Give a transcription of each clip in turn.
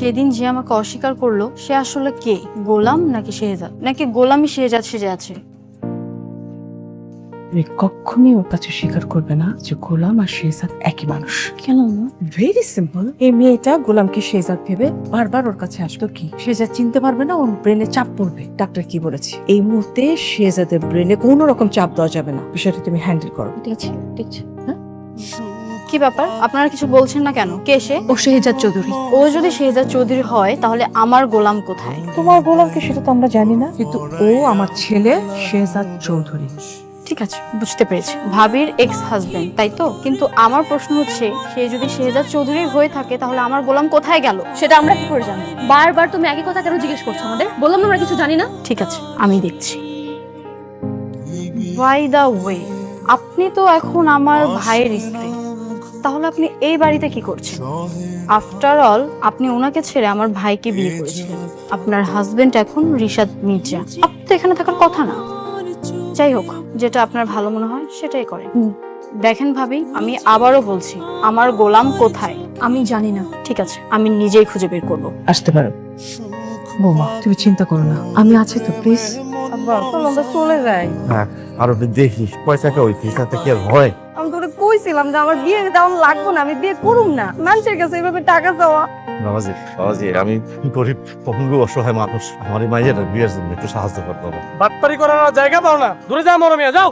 সেদিন যে আমাকে অস্বীকার করলো সে আসলে কে? গোলাম নাকি শেহজাদ, নাকি গোলামই শেহজাদ সেজে আছে? তুমি কখনই ওর কাছে স্বীকার করবে না যে গোলাম আর শেহজাদ একই মানুষ। কেন? Very simple. এই মেয়েটা গোলামকে শেহজাদ ভেবে বারবার ওর কাছে আসতো। কি শেহজাদ চিনতে পারবে না, ওর ব্রেনে চাপ পড়বে। ডাক্তার কি বলেছে, এই মুহূর্তে শেহজাদের ব্রেনে কোনো রকম চাপ দেওয়া যাবে না। বিষয়টা তুমি হ্যান্ডেল করো। ঠিক আছে, ঠিক আছে। কি ব্যাপার, আপনারা কিছু বলছেন না কেন? কে সে? ও শেহজাদ চৌধুরী। ও যদি শেহজাদ চৌধুরী হয় তাহলে আমার গোলাম কোথায়? তোমার গোলামকে সেটা তো আমরা জানি না, কিন্তু ও আমার ছেলে শেহজাদ চৌধুরী। ঠিক আছে, বুঝতে পেরেছি, ভাবির এক্স হাজবেন্ড, তাই তো? কিন্তু আমার প্রশ্ন হচ্ছে, সে যদি শেহজাদ চৌধুরী হয়ে থাকে তাহলে আমার গোলাম কোথায় গেল সেটা আমরা কি করে জানবো? বারবার তুমি একই কথা কেন জিজ্ঞেস করছো আমাদের? বললাম না আমরা কিছু জানি না। ঠিক আছে, আমি দেখছি। বাই দা ওয়ে, আপনি তো এখন আমার ভাইয়ের স্ত্রী, তাহলে আপনি এই বাড়িতে কি করছেন? আফটার অল আপনি ওনাকে ছেড়ে আমার ভাইকে বিয়ে করেছিলেন। আপনার হাজবেন্ড এখন রিশাদ মির্জা, আপনি তো এখানে থাকার কথা না। যাই হোক, যেটা আপনার ভালো মনে হয় সেটাই করেন। দেখেন ভাবি, আমি আবারও বলছি, আমার গোলাম কোথায়? আমি জানি না। ঠিক আছে, আমি নিজেই খুঁজে বের করবো। আসতে পারো বৌমা, তুমি চিন্তা করো না, আমি আছি তো। প্লিজ আব্বা, আমরা চলে যাই। হ্যাঁ, আর দেখিস পয়সাটা ওই পয়সাটা কি আর হয়? আমি তোকে কইছিলাম যে আমার বিয়ে তেমন লাগবো না, আমি বিয়ে করুম না। মানুষের কাছে এভাবে টাকা চাওয়া। বাবাজি বাবাজি, আমি গরিব পঙ্গু অসহায় মানুষ, আমার এই মাইয়ের বিয়ের জন্য একটু সাহায্য করতে হবে। বাটপারি করার আর জায়গা পাও না, দূরে যাও মরমিয়া, যাও।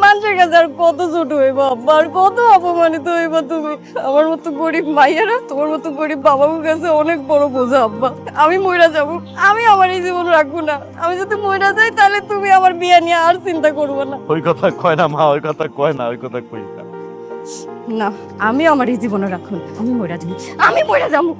মানুষের কাছে আর কত ছোট হইব আব্বা, আর কত অপমানিত হইব তুমি? আমার মতো গরিব মাইয়ারা তোমার মতো গরিব বাবার কাছে অনেক বড় বোঝা আব্বা। আমি মইরা যাব, আমি আমার এই জীবন রাখবো না। আমি যদি মইরা যাই তাহলে তুমি আমার বিয়ে নিয়ে আর চিন্তা করবো না। ওই কথা কয় না মা, ওই কথা কয় না, ওই কথা কই না। না, আমি আমার এই জীবনে রাখুন, আমি মইরা যাবো, আমি মইরা যাবো।